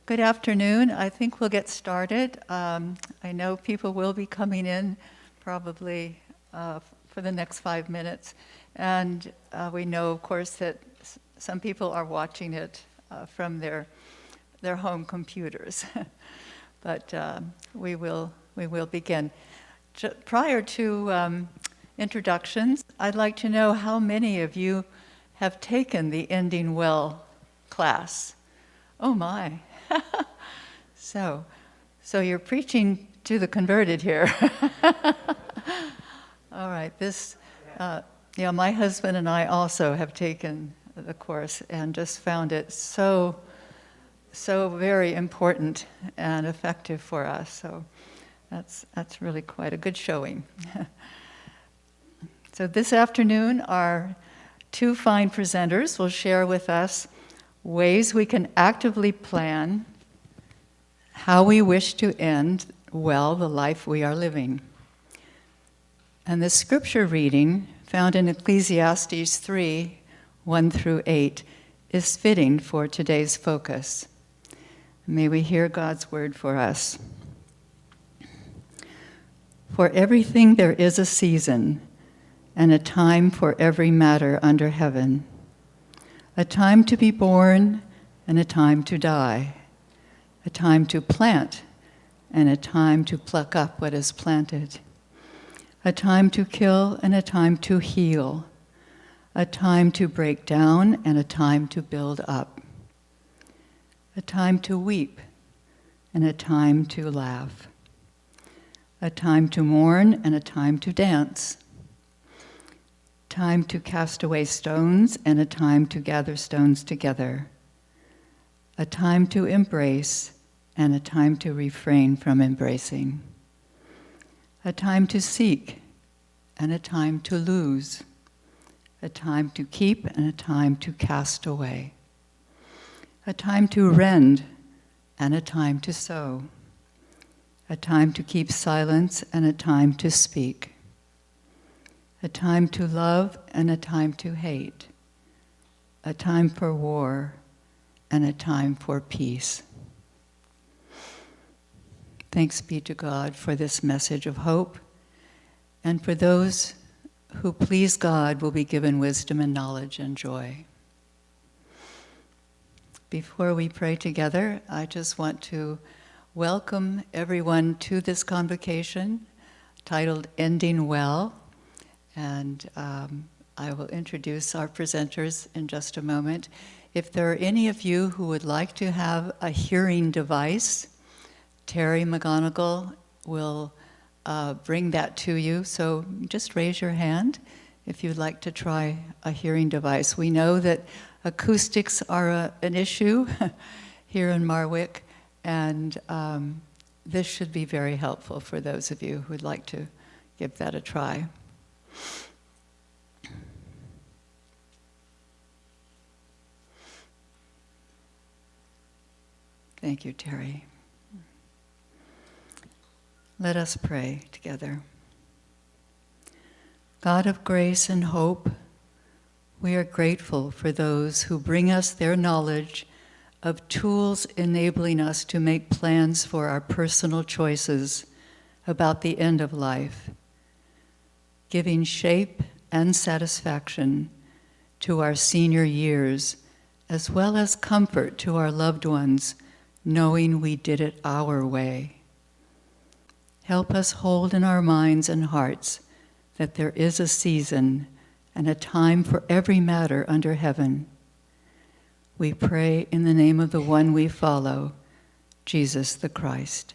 Good afternoon. I think we'll get started. I know people will be coming in probably for the next 5 minutes. And we know, of course, that some people are watching it from their home computers. But we will begin. Prior to introductions, I'd like to know how many of you have taken the Ending Well class. Oh my. So you're preaching to the converted here. All right, my husband and I also have taken the course and just found it so very important and effective for us. So that's really quite a good showing. So this afternoon, our two fine presenters will share with us ways we can actively plan how we wish to end well the life we are living. And the scripture reading found in Ecclesiastes 3, 1 through 8, is fitting for today's focus. May we hear God's word for us. For everything there is a season, and a time for every matter under heaven, a time to be born and a time to die, a time to plant and a time to pluck up what is planted, a time to kill and a time to heal, a time to break down and a time to build up, a time to weep and a time to laugh, a time to mourn and a time to dance, time to cast away stones and a time to gather stones together, a time to embrace and a time to refrain from embracing, a time to seek and a time to lose, a time to keep and a time to cast away, a time to rend and a time to sow, a time to keep silence and a time to speak, a time to love and a time to hate, a time for war and a time for peace. Thanks be to God for this message of hope, and for those who please God will be given wisdom and knowledge and joy. Before we pray together, I just want to welcome everyone to this convocation titled Ending Well. And I will introduce our presenters in just a moment. If there are any of you who would like to have a hearing device, Terry McGonigal will bring that to you. So just raise your hand if you'd like to try a hearing device. We know that acoustics are an issue here in Marwick, and this should be very helpful for those of you who'd like to give that a try. Thank you, Terry. Let us pray together. God of grace and hope, we are grateful for those who bring us their knowledge of tools enabling us to make plans for our personal choices about the end of life, giving shape and satisfaction to our senior years, as well as comfort to our loved ones, knowing we did it our way. Help us hold in our minds and hearts that there is a season and a time for every matter under heaven. We pray in the name of the one we follow, Jesus the Christ.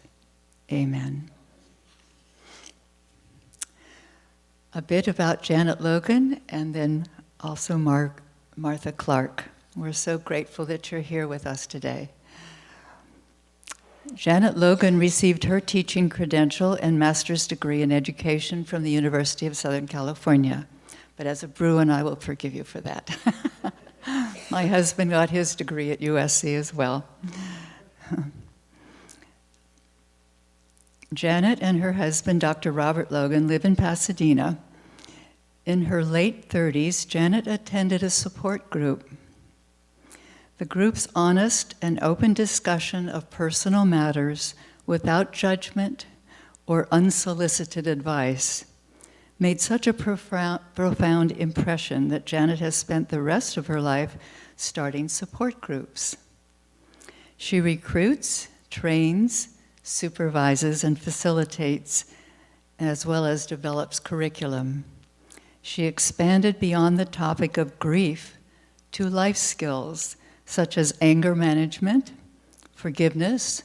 Amen. A bit about Janet Logan, and then also Martha Clark. We're so grateful that you're here with us today. Janet Logan received her teaching credential and master's degree in education from the University of Southern California. But as a Bruin, I will forgive you for that. My husband got his degree at USC as well. Janet and her husband, Dr. Robert Logan, live in Pasadena. In her late 30s, Janet attended a support group. The group's honest and open discussion of personal matters without judgment or unsolicited advice made such a profound impression that Janet has spent the rest of her life starting support groups. She recruits, trains, supervises, and facilitates, as well as develops curriculum. She expanded beyond the topic of grief to life skills such as anger management, forgiveness,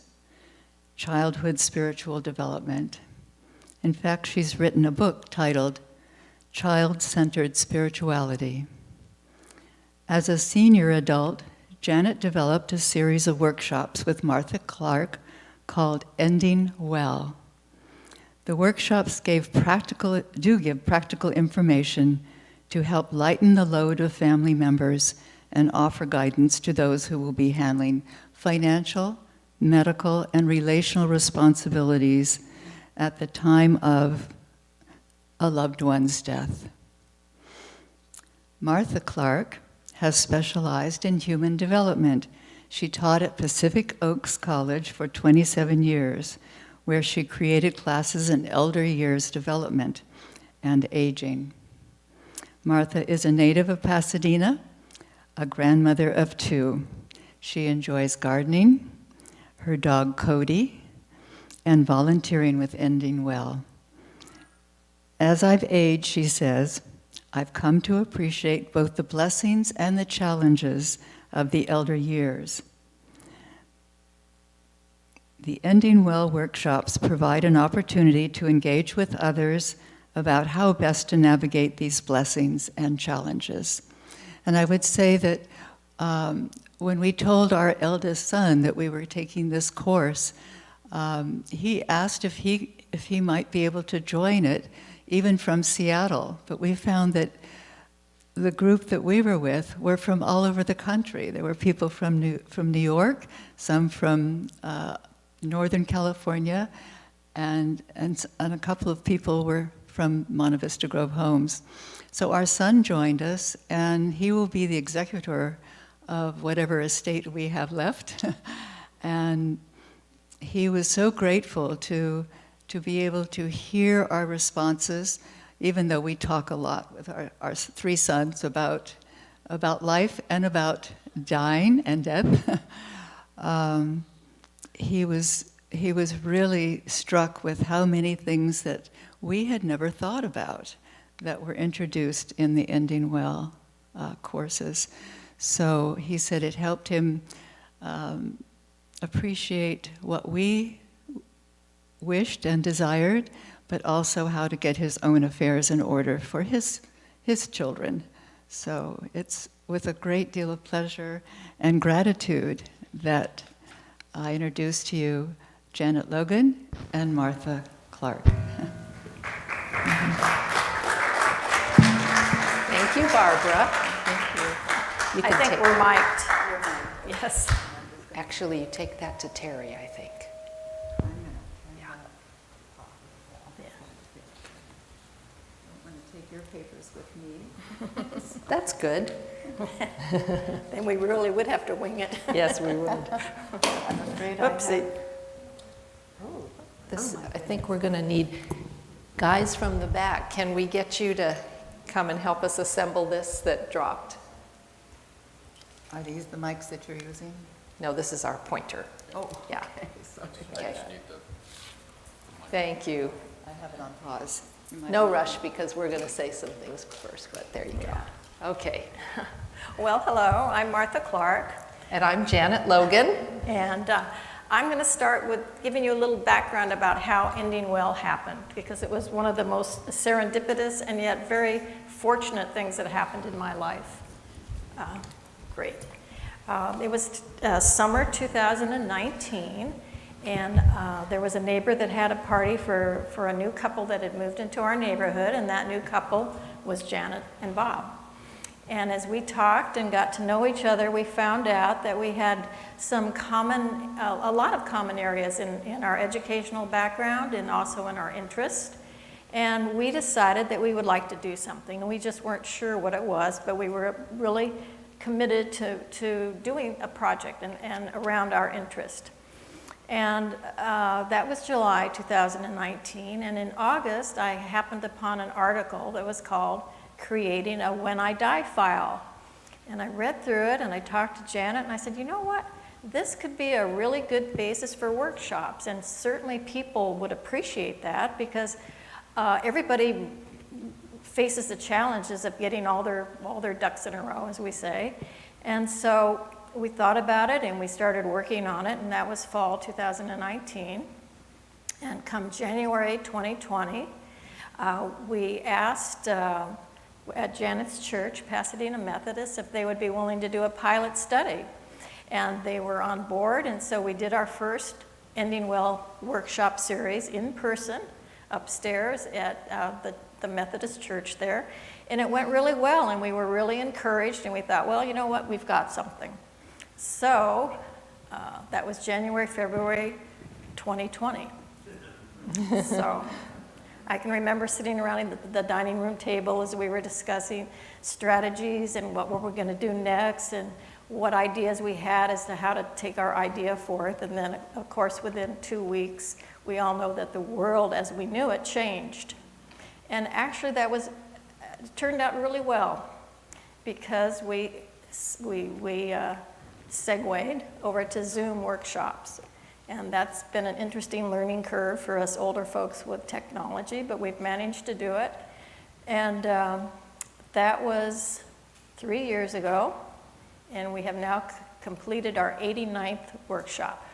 childhood spiritual development. In fact, she's written a book titled Child-Centered Spirituality. As a senior adult, Janet developed a series of workshops with Martha Clark called Ending Well. The workshops give practical information to help lighten the load of family members and offer guidance to those who will be handling financial, medical, and relational responsibilities at the time of a loved one's death. Martha Clark has specialized in human development. She taught at Pacific Oaks College for 27 years, where she created classes in elder years development and aging. Martha is a native of Pasadena, a grandmother of 2. She enjoys gardening, her dog Cody, and volunteering with Ending Well. As I've aged, she says, I've come to appreciate both the blessings and the challenges of the elder years. The Ending Well workshops provide an opportunity to engage with others about how best to navigate these blessings and challenges. And I would say that when we told our eldest son that we were taking this course, he asked if he might be able to join it, even from Seattle. But we found that the group that we were with were from all over the country. There were people from New York, some from Northern California, and a couple of people were from Monte Vista Grove Homes. So our son joined us, and he will be the executor of whatever estate we have left. And he was so grateful to be able to hear our responses, even though we talk a lot with our 3 sons about life and about dying and death. He was really struck with how many things that we had never thought about that were introduced in the Ending Well courses. So he said it helped him appreciate what we wished and desired, but also how to get his own affairs in order for his children. So it's with a great deal of pleasure and gratitude that I introduce to you Janet Logan and Martha Clark. Thank you, Barbara. Thank you. I think we're mic'd. Yes. Actually, you take that to Terry, I think. Yeah. I don't want to take your papers with me. That's good. Then we really would have to wing it. Yes, we would. I'm afraid Oopsie. I think we're going to need guys from the back. Can we get you to come and help us assemble this that dropped? Are these the mics that you're using? No, this is our pointer. Oh, Yeah. okay. Sorry. Okay. Thank you. I have it on pause. You might No want- rush, because we're going to say some things first, but there you go. Okay. Well, hello, I'm Martha Clark, And I'm Janet Logan. and I'm going to start with giving you a little background about how Ending Well happened, because it was one of the most serendipitous and yet very fortunate things that happened in my life. Great. It was summer 2019, and there was a neighbor that had a party for a new couple that had moved into our neighborhood, and that new couple was Janet and Bob. And as we talked and got to know each other, we found out that we had some common, a lot of common areas in our educational background and also in our interest. And we decided that we would like to do something, and we just weren't sure what it was, but we were really committed to doing a project and around our interest. And that was July 2019, and in August I happened upon an article that was called Creating a When I Die File. And I read through it and I talked to Janet and I said, you know what? This could be a really good basis for workshops, and certainly people would appreciate that because everybody faces the challenges of getting all their ducks in a row, as we say. And so we thought about it and we started working on it, and that was fall 2019. And come January 2020, we asked at Janet's church, Pasadena Methodist, if they would be willing to do a pilot study. And they were on board, and so we did our first Ending Well workshop series in person upstairs at the Methodist church there. And it went really well, and we were really encouraged, and we thought, well, you know what, we've got something. So that was January, February 2020. So I can remember sitting around the dining room table as we were discussing strategies and what we were going to do next and what ideas we had as to how to take our idea forth. And then, of course, within 2 weeks, we all know that the world as we knew it changed. And actually that turned out really well because we segued over to Zoom workshops. And that's been an interesting learning curve for us older folks with technology, but we've managed to do it. And that was 3 years ago, and we have now completed our 89th workshop.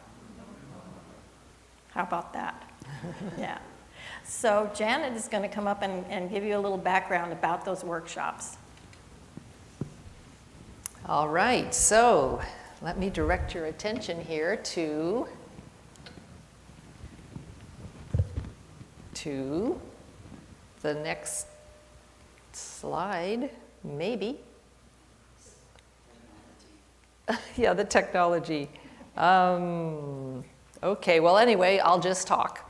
How about that? Yeah. So Janet is going to come up and give you a little background about those workshops. All right, so let me direct your attention here to the next slide, maybe. Yeah, the technology. Okay, well, anyway, I'll just talk.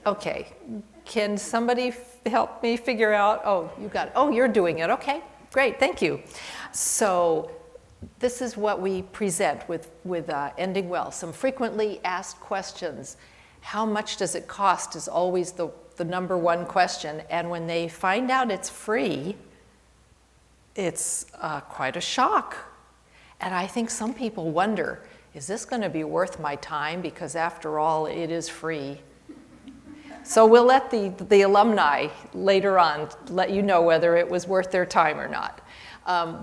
Okay, can somebody help me figure out? Oh, you got it. Oh, you're doing it. Okay, great, thank you. So this is what we present with Ending Well. Some frequently asked questions. How much does it cost is always the number one question. And when they find out it's free, it's quite a shock. And I think some people wonder, is this going to be worth my time? Because after all, it is free. So we'll let the alumni later on let you know whether it was worth their time or not.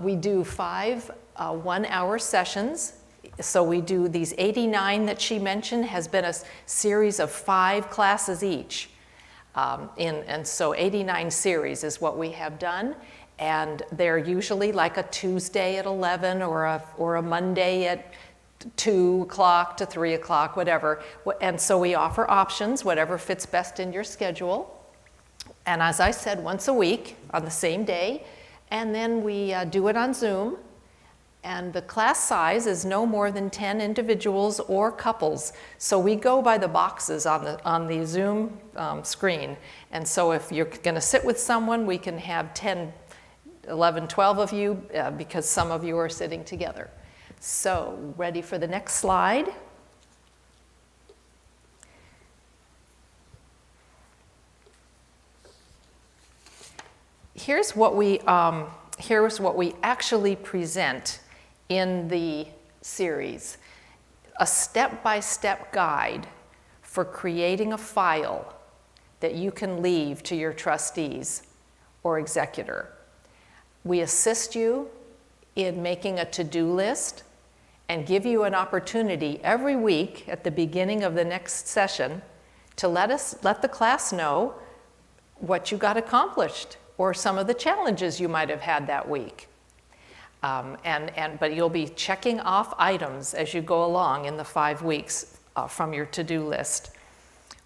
We do 5 one-hour sessions. So we do these 89 that she mentioned has been a series of 5 classes each. And so 89 series is what we have done. And they're usually like a Tuesday at 11 or a Monday at 2 o'clock to 3 o'clock, whatever. And so we offer options, whatever fits best in your schedule. And as I said, once a week on the same day. And then we do it on Zoom. And the class size is no more than 10 individuals or couples. So we go by the boxes on the Zoom screen. And so if you're going to sit with someone, we can have 10, 11, 12 of you because some of you are sitting together. So ready for the next slide? Here's what we actually present in the series. A step-by-step guide for creating a file that you can leave to your trustees or executor. We assist you in making a to-do list and give you an opportunity every week at the beginning of the next session to let the class know what you got accomplished or some of the challenges you might have had that week. But you'll be checking off items as you go along in the 5 weeks from your to-do list.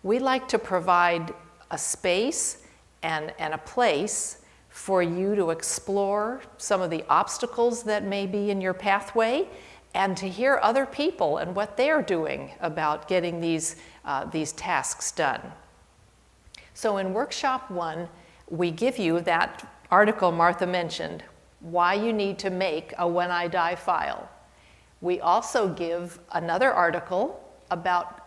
We like to provide a space and a place for you to explore some of the obstacles that may be in your pathway and to hear other people and what they're doing about getting these tasks done. So in workshop 1, we give you that article Martha mentioned, why you need to make a When I Die file. We also give another article about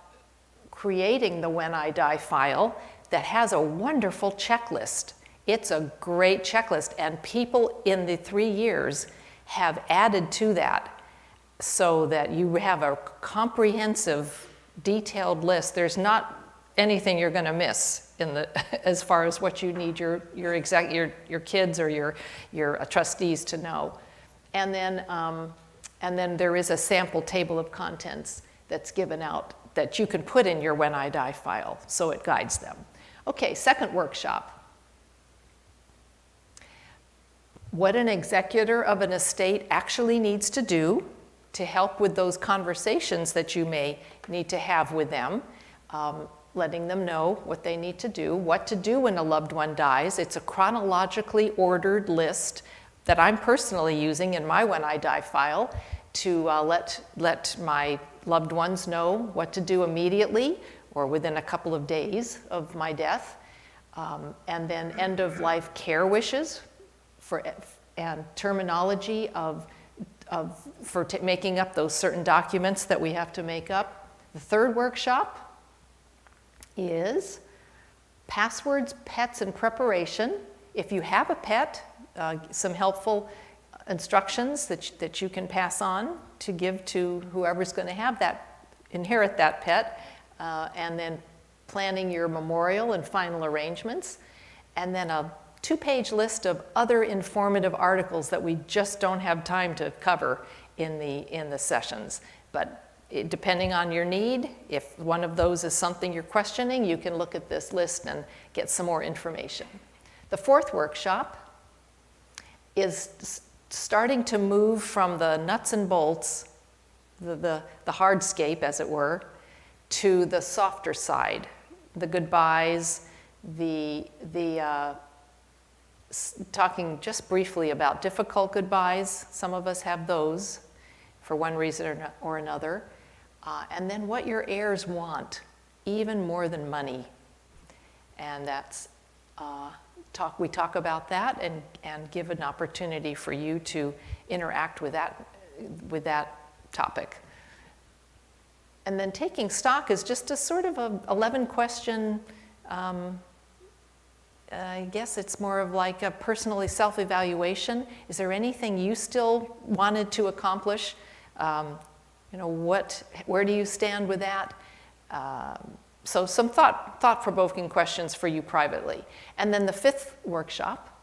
creating the When I Die file that has a wonderful checklist. It's a great checklist, and people in the 3 years have added to that so that you have a comprehensive, detailed list. There's not anything you're going to miss in the as far as what you need your kids or your trustees to know. And then there is a sample table of contents that's given out that you can put in your When I Die file, so it guides them. Okay, second workshop. What an executor of an estate actually needs to do to help with those conversations that you may need to have with them, letting them know what they need to do, what to do when a loved one dies. It's a chronologically ordered list that I'm personally using in my When I Die file to let my loved ones know what to do immediately or within a couple of days of my death. And then end-of-life care wishes and terminology for making up those certain documents that we have to make up. The third workshop is passwords, pets, and preparation. If you have a pet, some helpful instructions that you can pass on to give to whoever's going to inherit that pet, and then planning your memorial and final arrangements, and then a 2-page list of other informative articles that we just don't have time to cover in the sessions. But depending on your need, if one of those is something you're questioning, you can look at this list and get some more information. The fourth workshop is starting to move from the nuts and bolts, the hardscape, as it were, to the softer side, the goodbyes, talking just briefly about difficult goodbyes. Some of us have those for one reason or another. And then what your heirs want, even more than money. And that's, we talk about that and give an opportunity for you to interact with that topic. And then taking stock is just a sort of a 11-question, I guess it's more of like a personally self-evaluation. Is there anything you still wanted to accomplish? Where do you stand with that? So some thought-provoking questions for you privately. And then the fifth workshop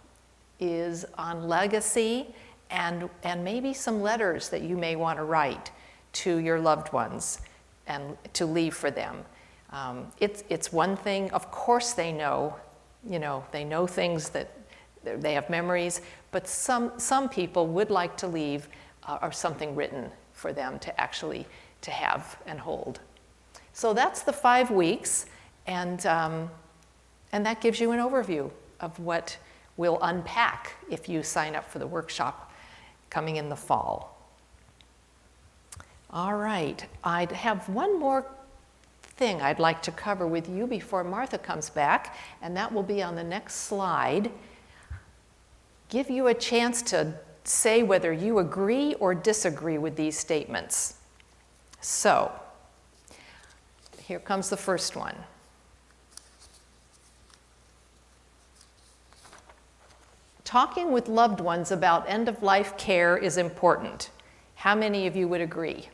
is on legacy and maybe some letters that you may want to write to your loved ones and to leave for them. It's one thing, of course they know things that they have memories, but some people would like to leave or something written for them to actually to have and hold. So that's the 5 weeks, and that gives you an overview of what we'll unpack if you sign up for the workshop coming in the fall. All right, I'd have one more thing I'd like to cover with you before Martha comes back, and that will be on the next slide. Give you a chance to say whether you agree or disagree with these statements. So, here comes the first one. Talking with loved ones about end-of-life care is important. How many of you would agree?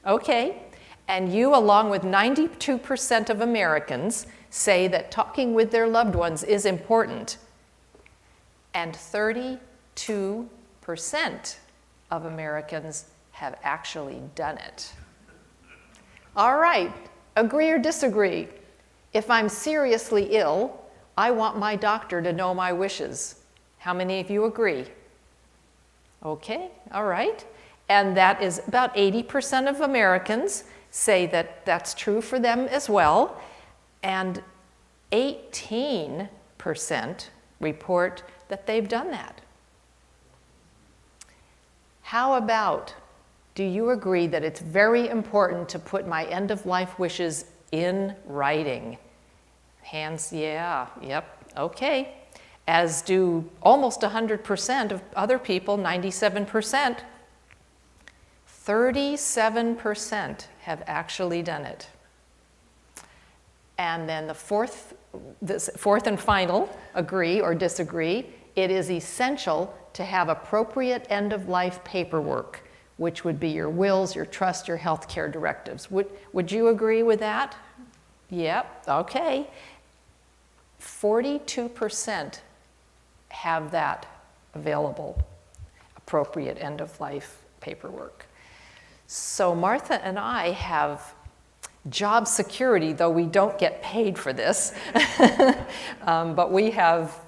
Okay. And you, along with 92% of Americans, say that talking with their loved ones is important. And 32% of Americans have actually done it. All right, agree or disagree? If I'm seriously ill, I want my doctor to know my wishes. How many of you agree? Okay, all right. And that is about 80% of Americans say that that's true for them as well. And 18% report that they've done that. How about, do you agree that it's very important to put my end-of-life wishes in writing? Hands, yeah, yep, okay. as do almost 100% of other people, 97%. 37% have actually done it. And then the fourth and final, agree or disagree, it is essential to have appropriate end-of-life paperwork, which would be your wills, your trust, your health care directives. Would you agree with that? Yep, okay. 42% have that available, appropriate end-of-life paperwork. So Martha and I have job security, though we don't get paid for this, but we have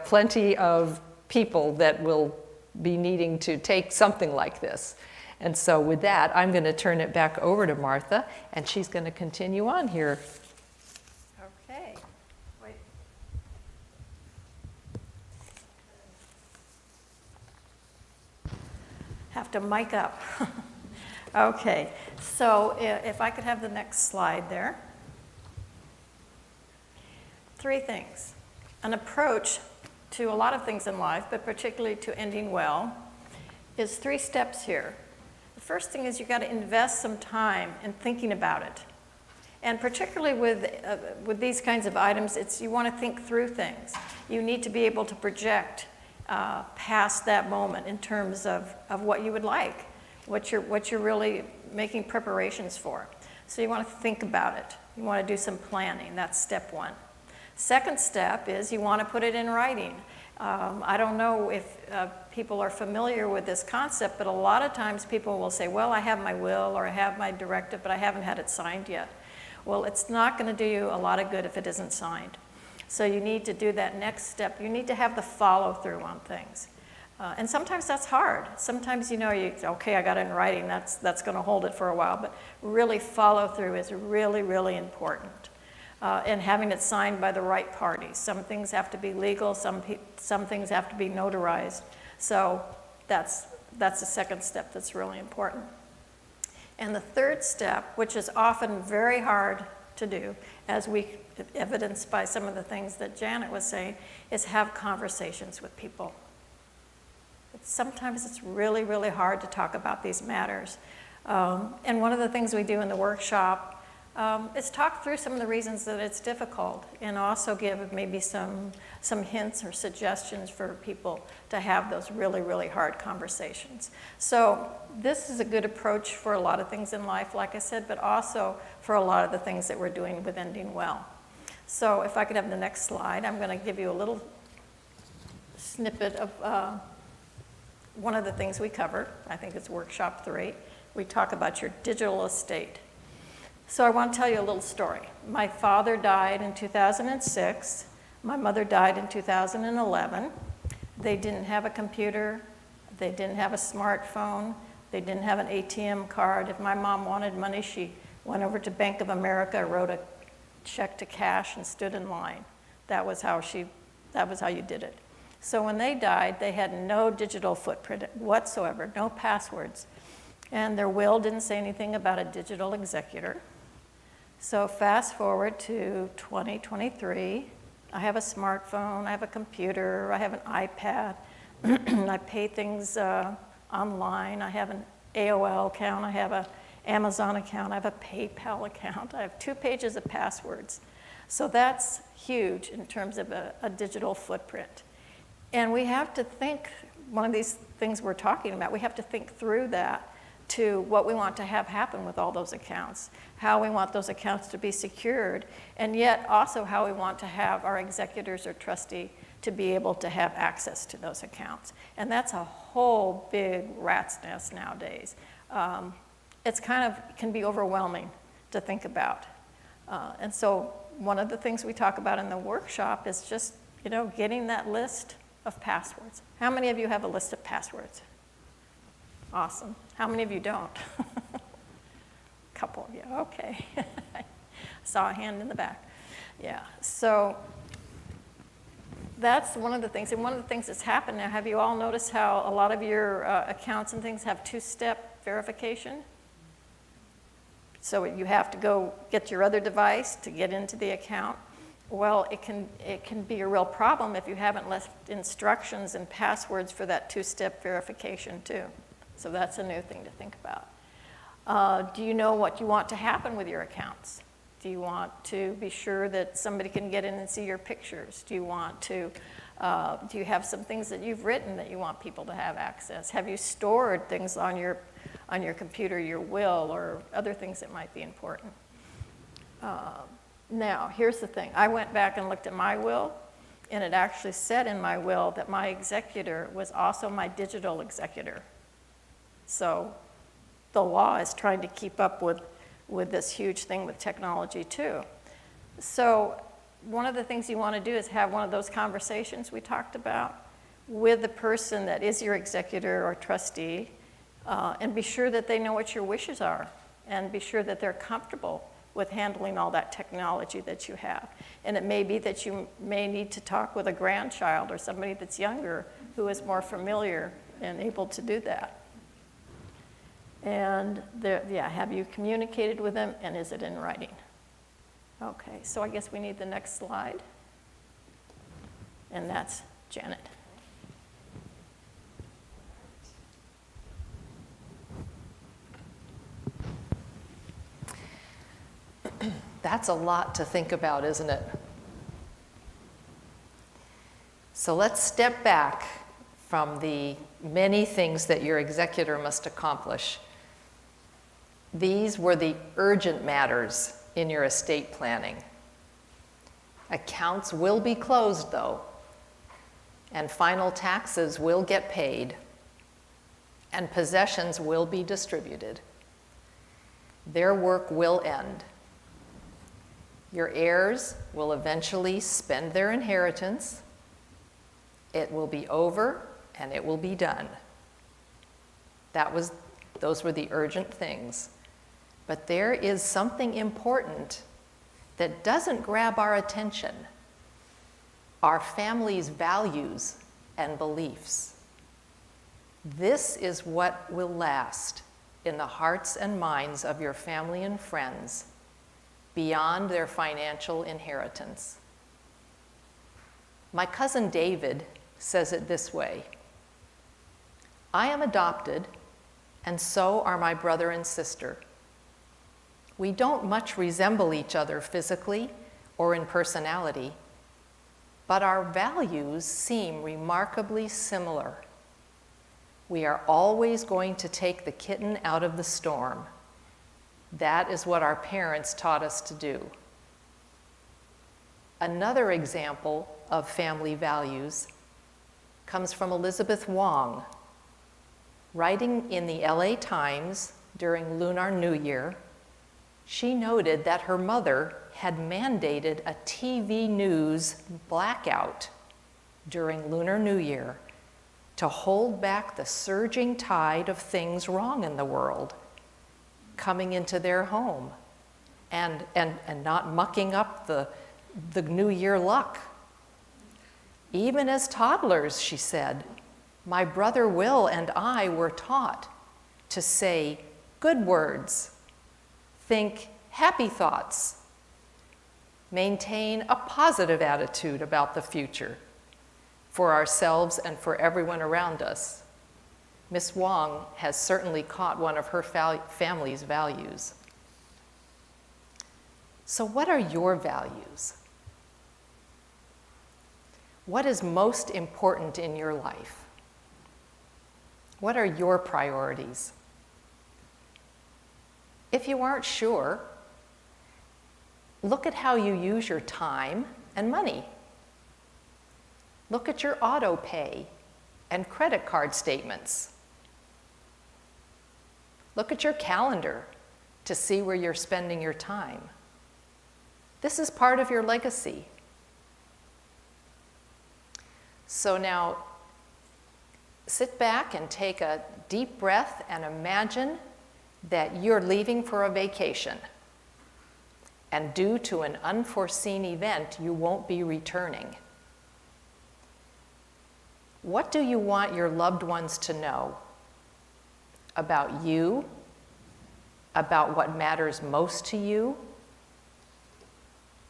plenty of people that will be needing to take something like this. And so with that, I'm going to turn it back over to Martha, and she's going to continue on here. Okay. Wait. Have to mic up. Okay, so if I could have the next slide there. 3 things. An approach to a lot of things in life, but particularly to ending well, is 3 steps here. The first thing is you've got to invest some time in thinking about it. And particularly with these kinds of items, you want to think through things. You need to be able to project past that moment in terms of what you would like, what you're really making preparations for. So you want to think about it. You want to do some planning. That's step 1. Second step is you want to put it in writing. I don't know if people are familiar with this concept, but a lot of times people will say, well, I have my will or I have my directive, but I haven't had it signed yet. Well, it's not going to do you a lot of good if it isn't signed. So you need to do that next step. You need to have the follow-through on things. And sometimes that's hard. Sometimes, okay, I got it in writing, that's going to hold it for a while, but really follow through is really, really important. And having it signed by the right parties. Some things have to be legal, some things have to be notarized. So that's the second step that's really important. And the third step, which is often very hard to do, as we evidenced by some of the things that Janet was saying, is have conversations with people. Sometimes it's really, really hard to talk about these matters. And one of the things we do in the workshop is talk through some of the reasons that it's difficult and also give maybe some hints or suggestions for people to have those really, really hard conversations. So this is a good approach for a lot of things in life, like I said, but also for a lot of the things that we're doing with Ending Well. So if I could have the next slide, I'm going to give you a little snippet of one of the things we cover. I think it's workshop 3. We talk about your digital estate. So I want to tell you a little story. My father died in 2006. My mother died in 2011. They didn't have a computer. They didn't have a smartphone. They didn't have an ATM card. If my mom wanted money, she went over to Bank of America, wrote a check to cash, and stood in line. That was how you did it. So when they died, they had no digital footprint whatsoever, no passwords. And their will didn't say anything about a digital executor. So fast forward to 2023, I have a smartphone, I have a computer, I have an iPad, I pay things online, I have an AOL account, I have an Amazon account, I have a PayPal account, I have 2 pages of passwords. So that's huge in terms of a digital footprint. And we have to think, one of these things we're talking about, we have to think through that to what we want to have happen with all those accounts, how we want those accounts to be secured, and yet also how we want to have our executors or trustee to be able to have access to those accounts. And that's a whole big rat's nest nowadays. It's can be overwhelming to think about. And so one of the things we talk about in the workshop is just, getting that list of passwords. How many of you have a list of passwords? Awesome. How many of you don't? A couple of you, okay. Saw a hand in the back. Yeah, so that's one of the things. And one of the things that's happened now, have you all noticed how a lot of your accounts and things have 2-step verification? So you have to go get your other device to get into the account. Well, it can be a real problem if you haven't left instructions and passwords for that two-step verification too. So that's a new thing to think about. Do you know what you want to happen with your accounts? Do you want to be sure that somebody can get in and see your pictures? Do you want to, do you have some things that you've written that you want people to have access? Have you stored things on your computer, your will, or other things that might be important? Now, here's the thing. I went back and looked at my will, and it actually said in my will that my executor was also my digital executor. So the law is trying to keep up with this huge thing with technology too. So one of the things you want to do is have one of those conversations we talked about with the person that is your executor or trustee, and be sure that they know what your wishes are, and be sure that they're comfortable with handling all that technology that you have. And it may be that you may need to talk with a grandchild or somebody that's younger who is more familiar and able to do that. And have you communicated with them, and is it in writing? Okay, so I guess we need the next slide. And that's Janet. That's a lot to think about, isn't it? So let's step back from the many things that your executor must accomplish. These were the urgent matters in your estate planning. Accounts will be closed, though, and final taxes will get paid, and possessions will be distributed. Their work will end. Your heirs will eventually spend their inheritance. It will be over, and it will be done. Those were the urgent things. But there is something important that doesn't grab our attention: our family's values and beliefs. This is what will last in the hearts and minds of your family and friends beyond their financial inheritance. My cousin David says it this way: I am adopted, and so are my brother and sister. We don't much resemble each other physically or in personality, but our values seem remarkably similar. We are always going to take the kitten out of the storm. That is what our parents taught us to do. Another example of family values comes from Elizabeth Wong. Writing in the LA Times during Lunar New Year, she noted that her mother had mandated a TV news blackout during Lunar New Year to hold back the surging tide of things wrong in the world coming into their home and not mucking up the New Year luck. Even as toddlers, she said, my brother Will and I were taught to say good words, think happy thoughts, maintain a positive attitude about the future for ourselves and for everyone around us. Miss Wong has certainly caught one of her family's values. So what are your values? What is most important in your life? What are your priorities? If you aren't sure, look at how you use your time and money. Look at your auto pay and credit card statements. Look at your calendar to see where you're spending your time. This is part of your legacy. So now, sit back and take a deep breath and imagine that you're leaving for a vacation. And due to an unforeseen event, you won't be returning. What do you want your loved ones to know about you, about what matters most to you?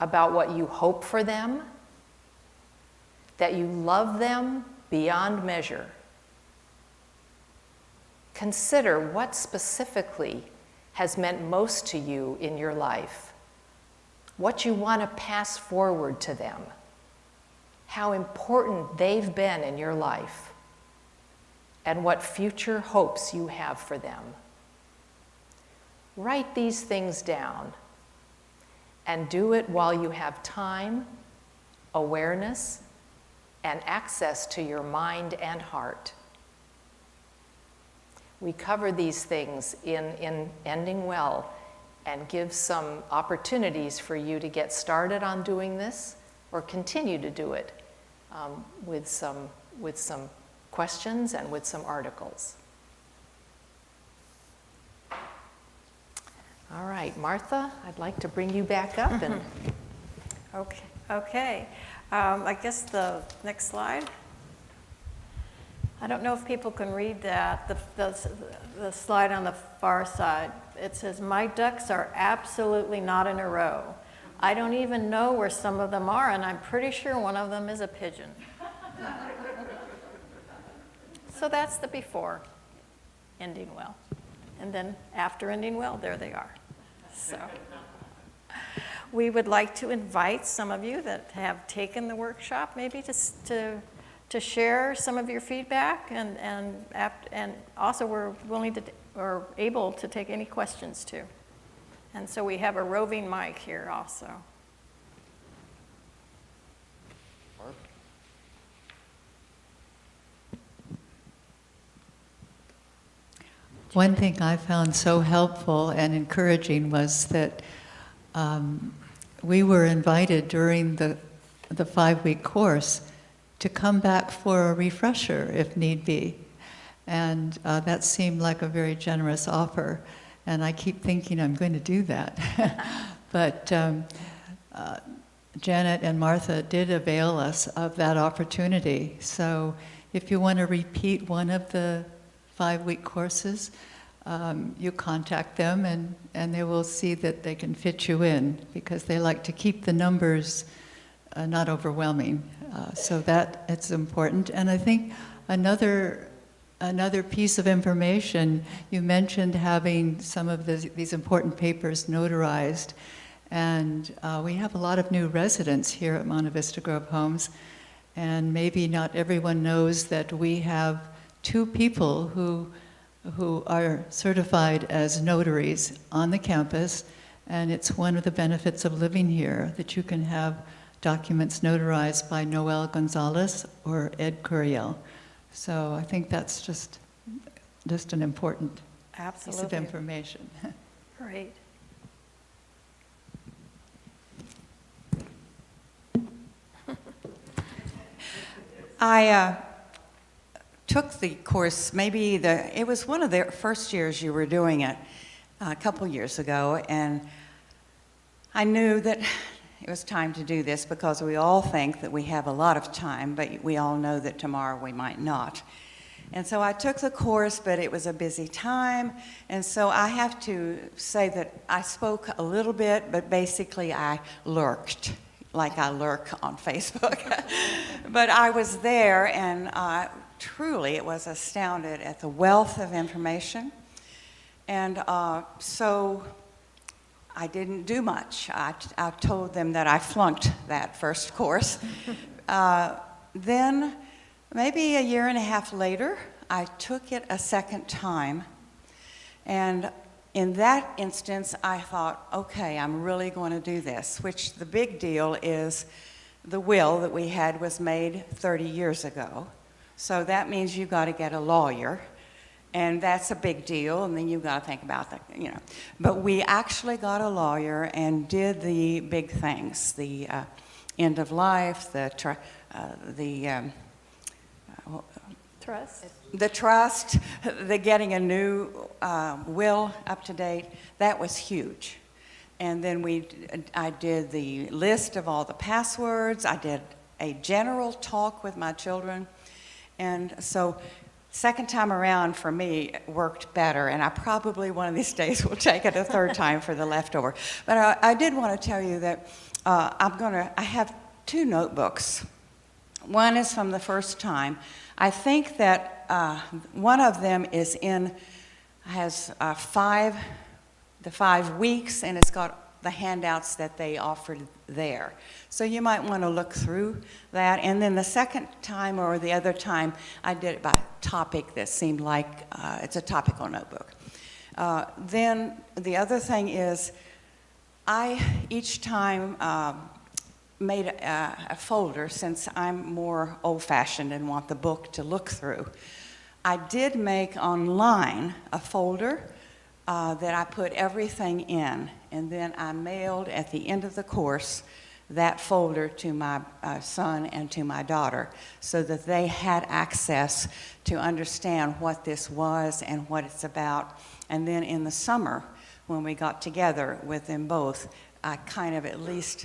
about what you hope for them, that you love them beyond measure. Consider what specifically has meant most to you in your life, what you want to pass forward to them, how important they've been in your life, and what future hopes you have for them. Write these things down and do it while you have time, awareness, and access to your mind and heart. We cover these things in Ending Well and give some opportunities for you to get started on doing this or continue to do it with some questions and with some articles. All right, Martha, I'd like to bring you back up. And Okay. I guess the next slide. I don't know if people can read that, the slide on the far side. It says, "My ducks are absolutely not in a row. I don't even know where some of them are, and I'm pretty sure one of them is a pigeon." So that's the before Ending Well. And then after Ending Well, there they are. So we would like to invite some of you that have taken the workshop maybe to share some of your feedback, and also we're willing to or able to take any questions too. And so we have a roving mic here also. One thing I found so helpful and encouraging was that we were invited during the 5-week course to come back for a refresher if need be. And that seemed like a very generous offer. And I keep thinking I'm going to do that. But Janet and Martha did avail us of that opportunity. So if you want to repeat one of the 5-week courses, you contact them and they will see that they can fit you in, because they like to keep the numbers not overwhelming. So that it's important. And I think another piece of information, you mentioned having some of these important papers notarized. And we have a lot of new residents here at Monte Vista Grove Homes. And maybe not everyone knows that we have 2 people who are certified as notaries on the campus, and it's one of the benefits of living here that you can have documents notarized by Noel Gonzalez or Ed Curiel. So I think that's just an important piece of information. Great. I took the course, it was one of the first years you were doing it, a couple years ago, and I knew that it was time to do this because we all think that we have a lot of time, but we all know that tomorrow we might not. And so I took the course, but it was a busy time, and so I have to say that I spoke a little bit, but basically I lurked, like I lurk on Facebook. But I was there, and truly it was astounded at the wealth of information. And so I didn't do much. I told them that I flunked that first course. Then, maybe a year and a half later, I took it a second time. And in that instance, I thought, okay, I'm really going to do this, which the big deal is the will that we had was made 30 years ago. So that means you've got to get a lawyer. And that's a big deal, and then you've got to think about that, But we actually got a lawyer and did the big things, the end of life, the trust, the getting a new will up to date. That was huge. And then I did the list of all the passwords. I did a general talk with my children. And so second time around for me worked better, and I probably one of these days will take it a third time for the leftover. But I did want to tell you that I have 2 notebooks. One is from the first time. I think that one of them has the 5 weeks, and it's got the handouts that they offered there. So you might want to look through that. And then the second time or the other time, I did it by topic that seemed like it's a topical notebook. Then the other thing is, I each time made a folder, since I'm more old-fashioned and want the book to look through. I did make online a folder that I put everything in, and then I mailed at the end of the course that folder to my son and to my daughter, so that they had access to understand what this was and what it's about. And then in the summer, when we got together with them both, I kind of at least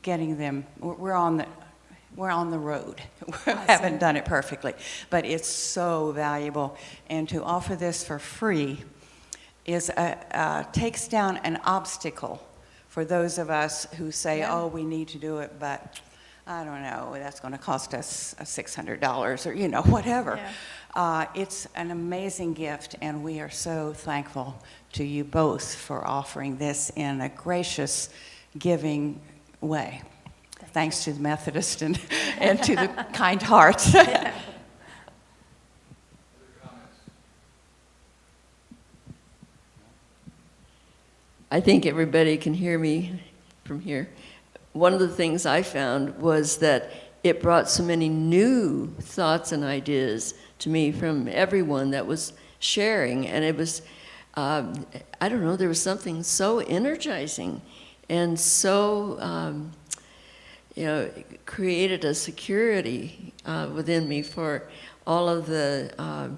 getting them, we're on the road. We haven't done it perfectly, but it's so valuable. And to offer this for free takes down an obstacle for those of us who say, oh, we need to do it, but I don't know, that's going to cost us $600 or, whatever. Yeah. It's an amazing gift, and we are so thankful to you both for offering this in a gracious, giving way. Thanks to the Methodist and to the kind hearts. I think everybody can hear me from here. One of the things I found was that it brought so many new thoughts and ideas to me from everyone that was sharing, and it was, I don't know, there was something so energizing and so, created a security within me for all of the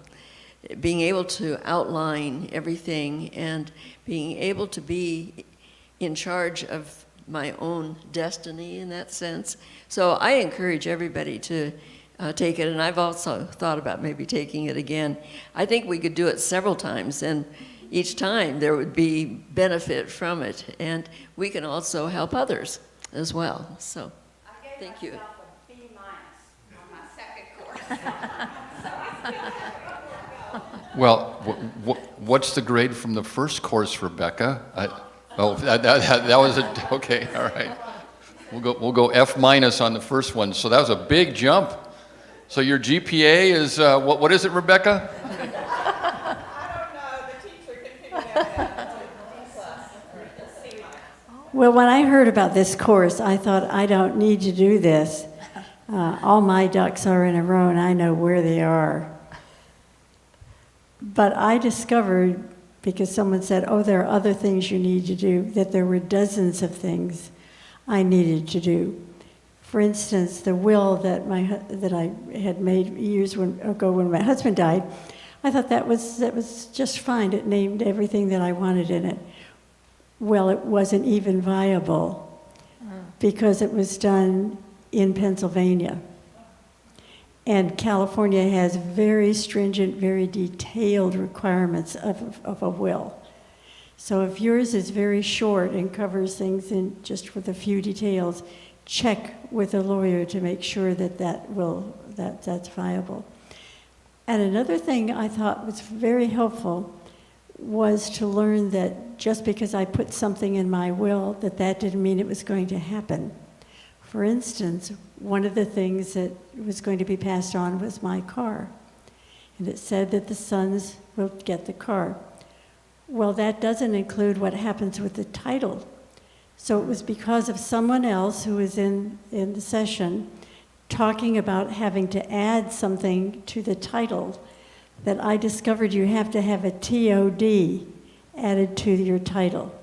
being able to outline everything and being able to be in charge of my own destiny in that sense. So I encourage everybody to take it, and I've also thought about maybe taking it again. I think we could do it several times, and each time there would be benefit from it, and we can also help others as well. So thank you. I gave myself a B- on my second course. Well, what's the grade from the first course, Rebecca? That was okay. All right. We'll go F- on the first one. So that was a big jump. So your GPA is what is it, Rebecca? I don't know. The teacher can figure that out. C+. Well, when I heard about this course, I thought, I don't need to do this. All my ducks are in a row, and I know where they are. But I discovered, because someone said, oh, there are other things you need to do, that there were dozens of things I needed to do. For instance, the will that I had made years ago when my husband died, I thought that was just fine. It named everything that I wanted in it. Well, it wasn't even viable because it was done in Pennsylvania. And California has very stringent, very detailed requirements of a will. So if yours is very short and covers things in just with a few details, check with a lawyer to make sure that that's viable. And another thing I thought was very helpful was to learn that just because I put something in my will, that didn't mean it was going to happen. For instance, one of the things that was going to be passed on was my car. And it said that the sons will get the car. Well, that doesn't include what happens with the title. So it was because of someone else who was in the session talking about having to add something to the title that I discovered you have to have a TOD added to your title.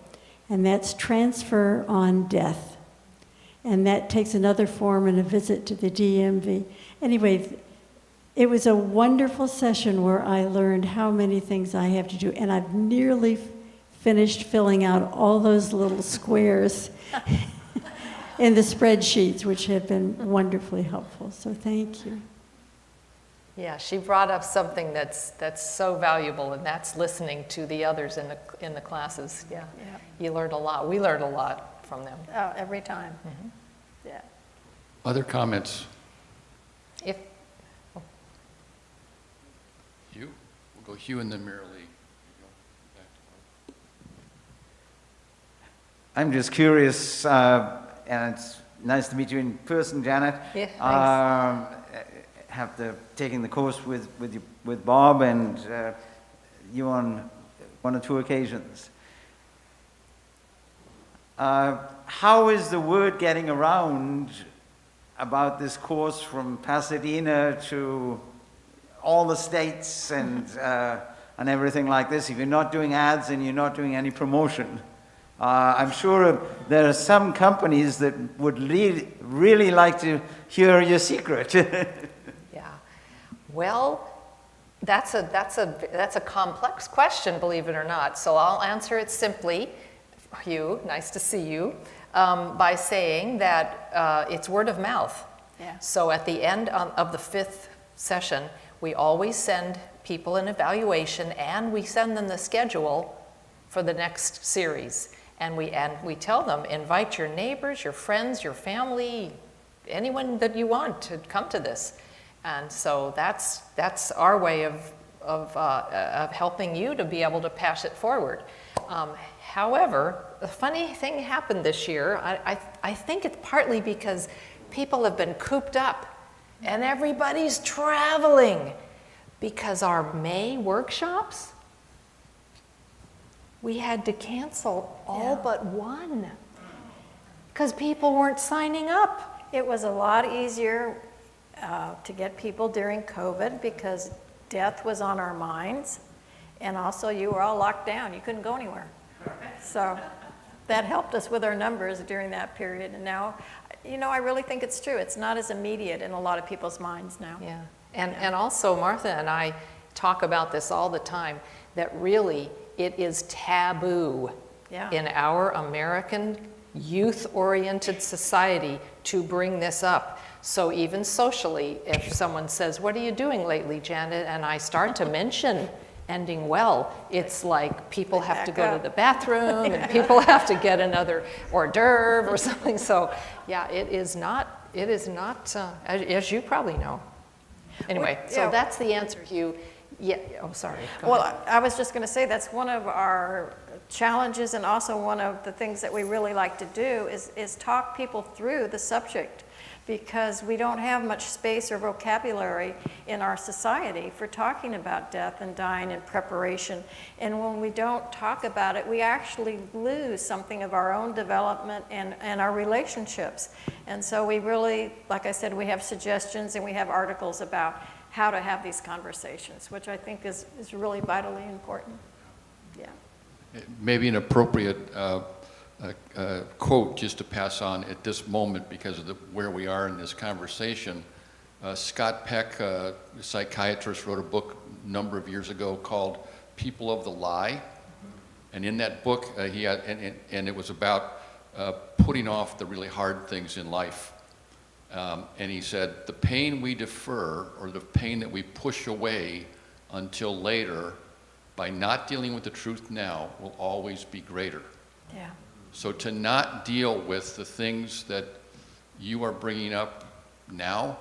And that's transfer on death. And that takes another form and a visit to the DMV. Anyway, it was a wonderful session where I learned how many things I have to do. And I've nearly finished filling out all those little squares in the spreadsheets, which have been wonderfully helpful. So thank you. Yeah, she brought up something that's so valuable, and that's listening to the others in the classes. Yeah, Yeah. you learned a lot. We learned a lot from them. Oh, every time. Yeah. Other comments? If Hugh? We'll go Hugh and then Mary Lee. I'm just curious, and it's nice to meet you in person, Janet. Yeah, thanks. Taking the course with Bob and you on one or two occasions. How is the word getting around about this course from Pasadena to all the states and everything like this? If you're not doing ads and you're not doing any promotion, I'm sure there are some companies that would really like to hear your secret. Yeah, well, that's a complex question, believe it or not. So I'll answer it simply, Hugh. Nice to see you. By saying that it's word of mouth. Yeah. So at the end of the 5th session, we always send people an evaluation, and we send them the schedule for the next series. And we tell them, invite your neighbors, your friends, your family, anyone that you want to come to this. And so that's our way of helping you to be able to pass it forward. However, a funny thing happened this year. I think it's partly because people have been cooped up and everybody's traveling, because our May workshops, we had to cancel all but one because people weren't signing up. It was a lot easier to get people during COVID because death was on our minds, and also you were all locked down. You couldn't go anywhere. So that helped us with our numbers during that period. And now, I really think it's true. It's not as immediate in a lot of people's minds now. Yeah, and also Martha and I talk about this all the time, that really it is taboo in our American youth-oriented society to bring this up. So even socially, if someone says, "What are you doing lately, Janet?" and I start to mention ending well, it's like people have to go to the bathroom and people have to get another hors d'oeuvre or something. So yeah, it is not, as you probably know. Anyway, so that's the answer, Hugh. Yeah, oh, sorry. Go ahead. I was just going to say that's one of our challenges, and also one of the things that we really like to do is talk people through the subject, because we don't have much space or vocabulary in our society for talking about death and dying and preparation. And when we don't talk about it, we actually lose something of our own development and our relationships. And so we really, like I said, we have suggestions and we have articles about how to have these conversations, which I think is really vitally important. Yeah. Maybe an appropriate quote just to pass on at this moment because of where we are in this conversation. Scott Peck, a psychiatrist, wrote a book a number of years ago called People of the Lie. And in that book, he had, and it was about putting off the really hard things in life. And he said, the pain we defer, or the pain that we push away until later, by not dealing with the truth now, will always be greater. Yeah. So to not deal with the things that you are bringing up now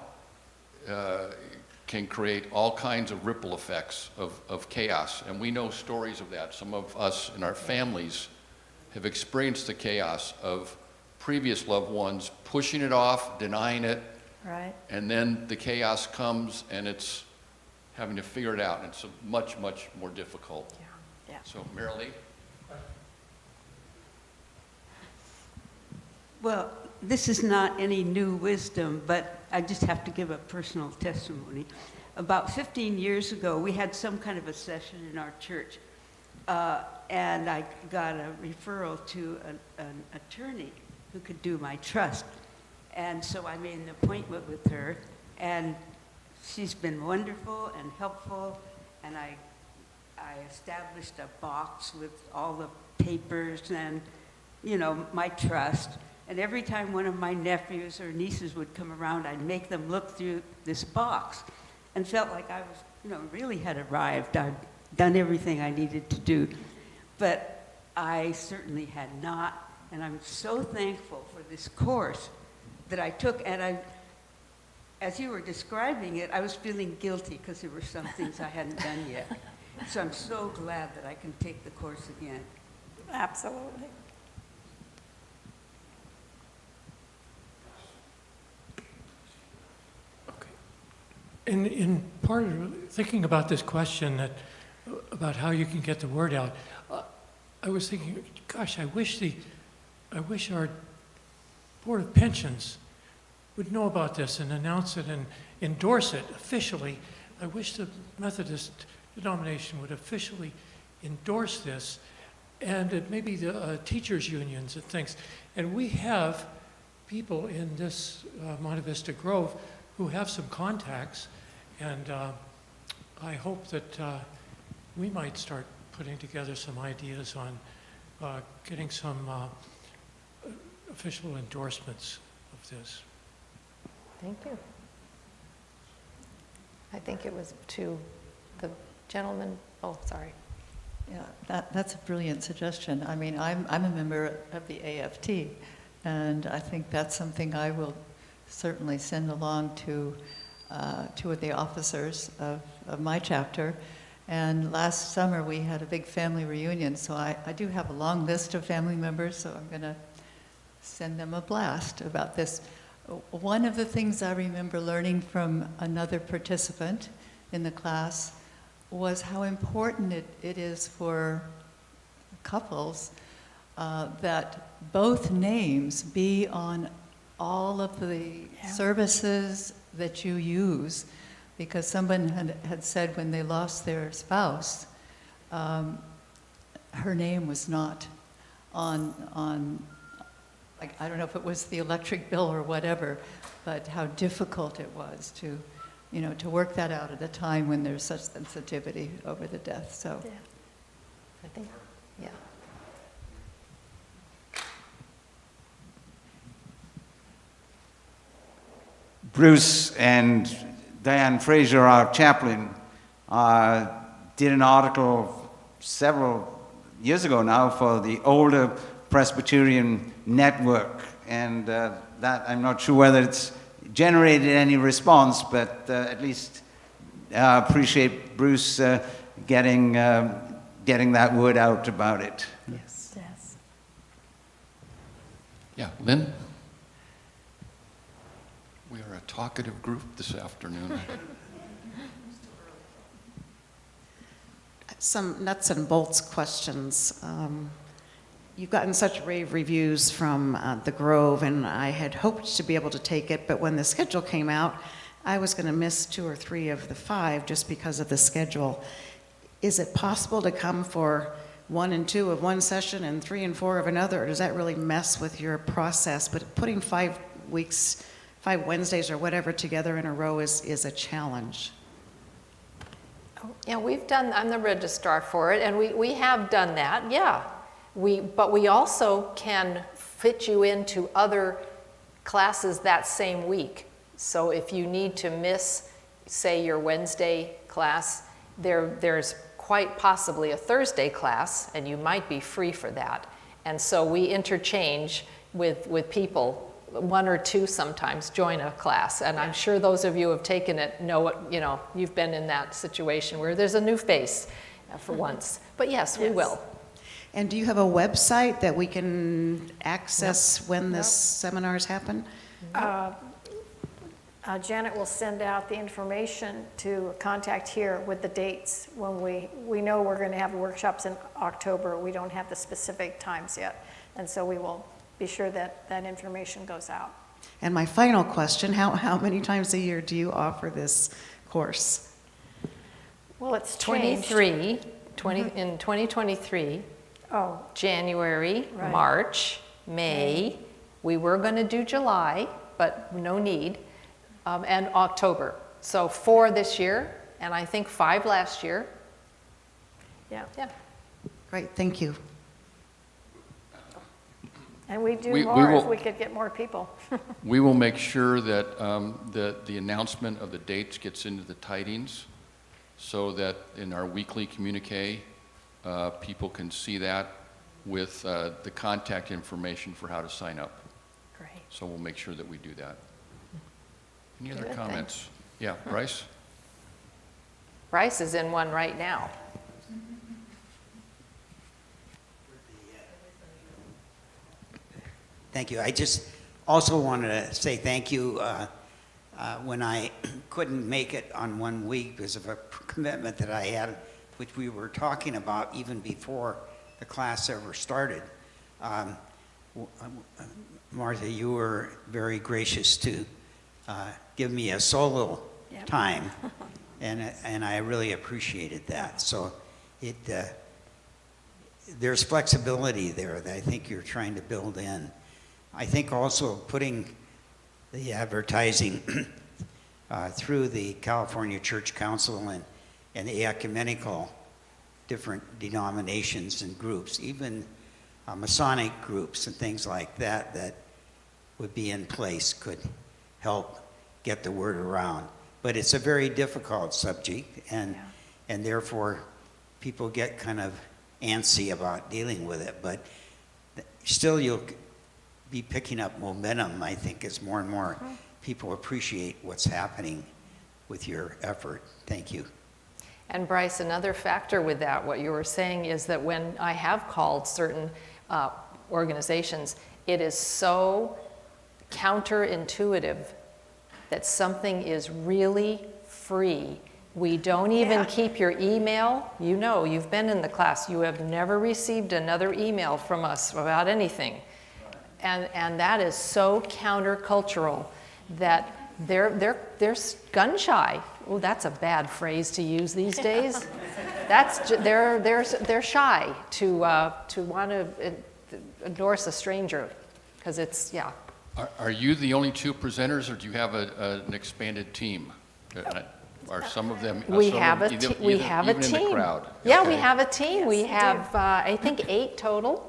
can create all kinds of ripple effects of chaos. And we know stories of that. Some of us in our families have experienced the chaos of previous loved ones pushing it off, denying it, Right. and then the chaos comes and it's having to figure it out. And it's much, much more difficult. Yeah. So, Mary Lee? Well, this is not any new wisdom, but I just have to give a personal testimony. About 15 years ago, we had some kind of a session in our church, and I got a referral to an attorney who could do my trust. And so I made an appointment with her, and she's been wonderful and helpful, and I established a box with all the papers and, my trust. And every time one of my nephews or nieces would come around, I'd make them look through this box. and felt like I was, really had arrived. I'd done everything I needed to do. But I certainly had not, and I'm so thankful for this course that I took. And as you were describing it, I was feeling guilty because there were some things I hadn't done yet. So I'm so glad that I can take the course again. Absolutely. In part of thinking about this question about how you can get the word out, I was thinking, gosh, I wish our Board of Pensions would know about this and announce it and endorse it officially. I wish the Methodist denomination would officially endorse this, and maybe the teachers' unions and things. And we have people in this Monte Vista Grove who have some contacts, and I hope that we might start putting together some ideas on getting some official endorsements of this. Thank you. I think it was to the gentleman, oh, sorry. Yeah, that's a brilliant suggestion. I mean, I'm a member of the AFT, and I think that's something I will certainly send along to two of the officers of my chapter. And last summer we had a big family reunion, so I do have a long list of family members, so I'm going to send them a blast about this. One of the things I remember learning from another participant in the class was how important it is for couples that both names be on all of the services that you use, because someone had said when they lost their spouse, her name was not on like, I don't know if it was the electric bill or whatever, but how difficult it was to work that out at a time when there's such sensitivity over the death. So, Yeah. I think, yeah. Bruce and Diane Fraser, our chaplain, did an article several years ago now for the Older Presbyterian Network, and that I'm not sure whether it's generated any response, but at least appreciate Bruce getting that word out about it. Yes. Yes. Yeah, Lynn? We are a talkative group this afternoon. Some nuts and bolts questions. You've gotten such rave reviews from the Grove, and I had hoped to be able to take it, but when the schedule came out, I was going to miss 2 or 3 of the 5 just because of the schedule. Is it possible to come for 1 and 2 of one session and 3 and 4 of another, or does that really mess with your process? But putting 5 weeks, 5 Wednesdays or whatever together in a row is a challenge. Yeah, I'm the registrar for it, and we have done that, yeah. But we also can fit you into other classes that same week. So if you need to miss, say, your Wednesday class, there's quite possibly a Thursday class, and you might be free for that. And so we interchange with people. 1 or 2 sometimes join a class, and I'm sure those of you who have taken it know you've been in that situation where there's a new face for once. But yes, we will. And do you have a website that we can access when this seminars happen? Janet will send out the information to contact here with the dates when we know we're going to have workshops in October. We don't have the specific times yet, and so we will be sure that that information goes out. And my final question, how many times a year do you offer this course? Well, it's 23, changed. in 2023, Oh, January, Right. March, May. We were going to do July, but no need, and October. So 4 this year, and I think 5 last year. yeah. Yeah. Great, thank you. And we do We more if will- we could get more people. We will make sure that the announcement of the dates gets into the tidings so that in our weekly communique, people can see that with the contact information for how to sign up. Great. So we'll make sure that we do that. Any other Good, comments? Yeah, Bryce? Bryce is in one right now. Thank you. I just also wanted to say thank you when I couldn't make it on one week because of a commitment that I had, which we were talking about even before the class ever started. Martha, you were very gracious to give me a solo time, and I really appreciated that. So there's flexibility there that I think you're trying to build in. I think also putting the advertising through the California Church Council and the ecumenical different denominations and groups, even Masonic groups and things like that, that would be in place could help get the word around. But it's a very difficult subject, and therefore people get kind of antsy about dealing with it. But still, you'll be picking up momentum, I think, as more and more people appreciate what's happening with your effort. Thank you. And Bryce, another factor with that, what you were saying is that when I have called certain organizations, it is so counterintuitive that something is really free. We don't even keep your email. You know, you've been in the class. You have never received another email from us about anything. And that is so countercultural that they're gun shy. Oh, that's a bad phrase to use these days. They're shy to want to endorse a stranger because it's Are you the only two presenters, or do you have an expanded team? Are some of them? We have a team. Even in the crowd. Yeah, Okay. we have a team. We have I think 8 total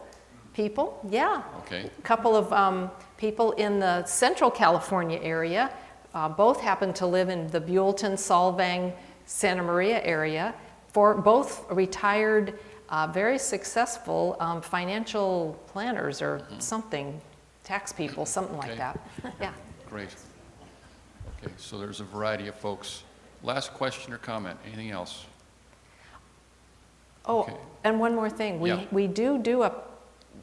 people. Yeah. Okay. A couple of people in the Central California area. Both happen to live in the Buellton, Solvang, Santa Maria area. For both retired, very successful financial planners or something, tax people, something like that. Yeah. Great. Okay, so there's a variety of folks. Last question or comment? Anything else? Oh, Okay. and one more thing. We do a,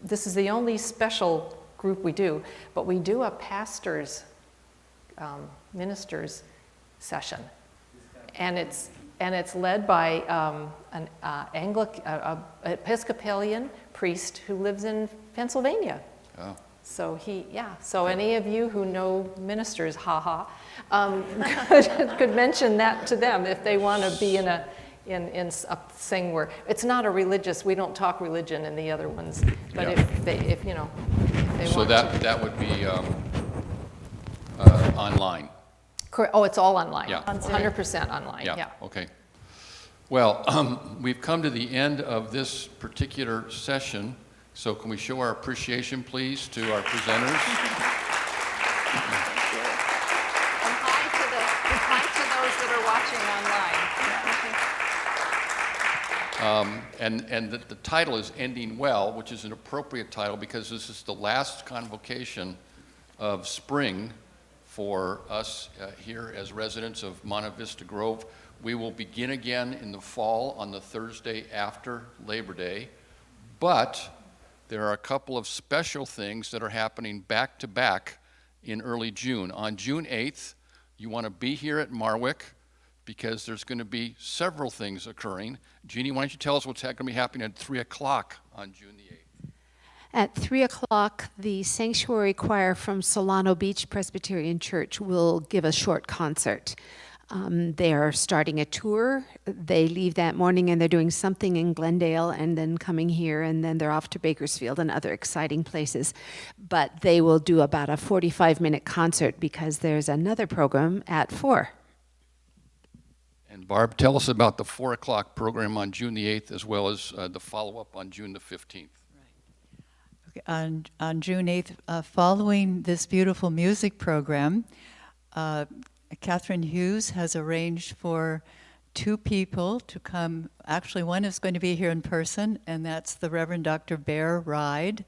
this is the only special group we do, but we do a pastor's, ministers session. And it's led by an Episcopalian priest who lives in Pennsylvania. Oh. So so any of you who know ministers, could mention that to them if they want to be in a thing where it's not a religious. We don't talk religion in the other ones, but if they So want to. that would be online. Correct. Oh, it's all online. Yeah. 100% online. Yeah. Okay. Well, we've come to the end of this particular session. So can we show our appreciation, please, to our presenters? And hi to those that are watching online. And the title is Ending Well, which is an appropriate title because this is the last convocation of spring for us here as residents of Monte Vista Grove. We will begin again in the fall on the Thursday after Labor Day, but there are a couple of special things that are happening back to back in early June. On June 8th, you want to be here at Marwick because there's going to be several things occurring. Jeannie, why don't you tell us what's going to be happening at 3 o'clock on June the 8th? At 3 o'clock, the Sanctuary Choir from Solano Beach Presbyterian Church will give a short concert. They are starting a tour. They leave that morning and they're doing something in Glendale and then coming here, and then they're off to Bakersfield and other exciting places. But they will do about a 45-minute concert because there's another program at 4. And Barb, tell us about the 4 o'clock program on June the 8th as well as the follow-up on June the 15th. on June 8th, following this beautiful music program, Catherine Hughes has arranged for 2 people to come. Actually, one is going to be here in person, and that's the Reverend Dr. Bear Ride,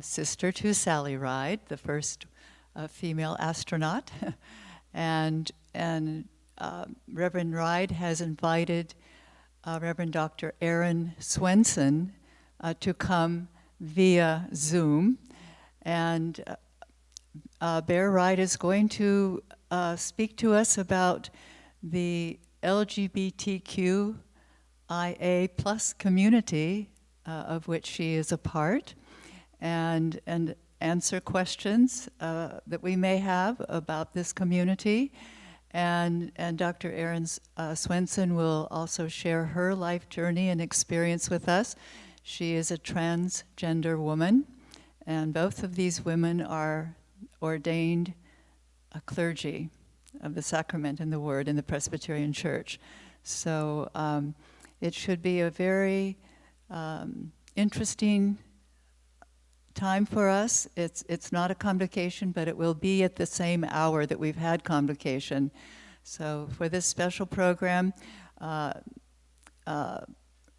sister to Sally Ride, the first female astronaut. and Reverend Ride has invited Reverend Dr. Aaron Swenson to come via Zoom. And Bear Ride is going to speak to us about the LGBTQIA plus community of which she is a part, and answer questions that we may have about this community. And Dr. Erin Swenson will also share her life journey and experience with us. She is a transgender woman, and both of these women are ordained clergy of the sacrament and the word in the Presbyterian Church. So it should be a very interesting time for us. It's not a convocation, but it will be at the same hour that we've had convocation. So for this special program,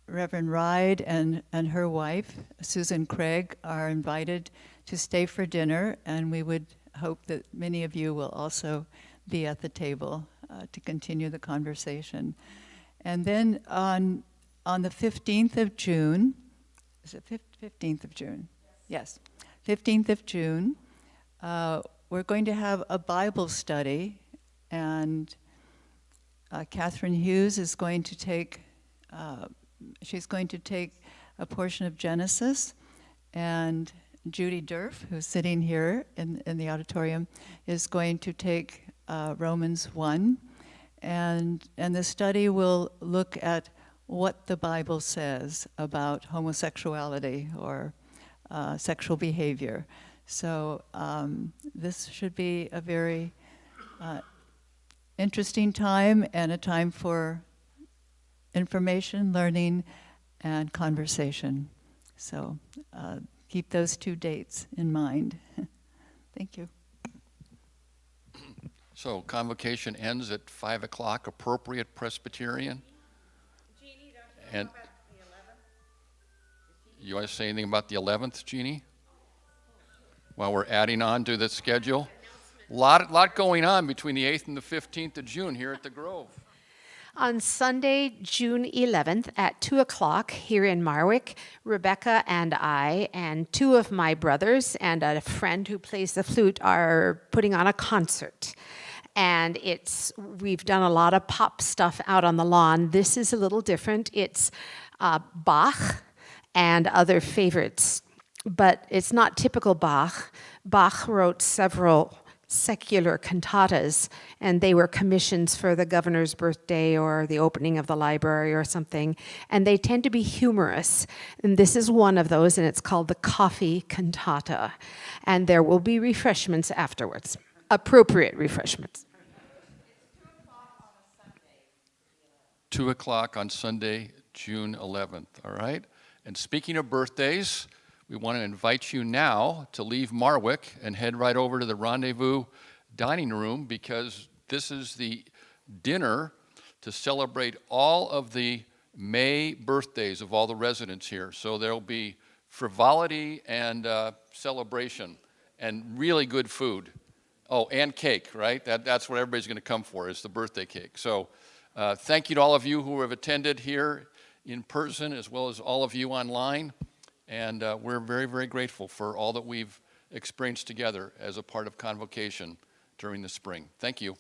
Reverend Ride and her wife, Susan Craig, are invited to stay for dinner, and we would hope that many of you will also be at the table to continue the conversation. And then on the 15th of June, is it 15th of June? Yes, 15th of June, we're going to have a Bible study, and Catherine Hughes is going to take, she's going to take a portion of Genesis, and Judy Durf, who's sitting here in the auditorium, is going to take Romans 1, and the study will look at what the Bible says about homosexuality or sexual behavior. So this should be a very interesting time, and a time for information, learning, and conversation. So keep those 2 dates in mind. Thank you. So convocation ends at 5 o'clock, appropriate Presbyterian. Jeannie, and about the 11th? You want to say anything about the 11th, Jeannie? While we're adding on to the schedule? Lot going on between the 8th and the 15th of June here at the Grove. On Sunday, June 11th at 2 o'clock here in Marwick, Rebecca and I and 2 of my brothers and a friend who plays the flute are putting on a concert. And we've done a lot of pop stuff out on the lawn. This is a little different. It's Bach and other favorites, but it's not typical Bach. Bach wrote several secular cantatas, and they were commissions for the governor's birthday or the opening of the library or something, and they tend to be humorous. And this is one of those, and it's called the Coffee Cantata. And there will be refreshments afterwards, appropriate refreshments. 2 o'clock on Sunday, June 11th, all right? And speaking of birthdays, we want to invite you now to leave Marwick and head right over to the Rendezvous dining room, because this is the dinner to celebrate all of the May birthdays of all the residents here. So there'll be frivolity and celebration and really good food. Oh, and cake, right? That's what everybody's going to come for, is the birthday cake. So thank you to all of you who have attended here in person, as well as all of you online. And we're very, very grateful for all that we've experienced together as a part of Convocation during the spring. Thank you.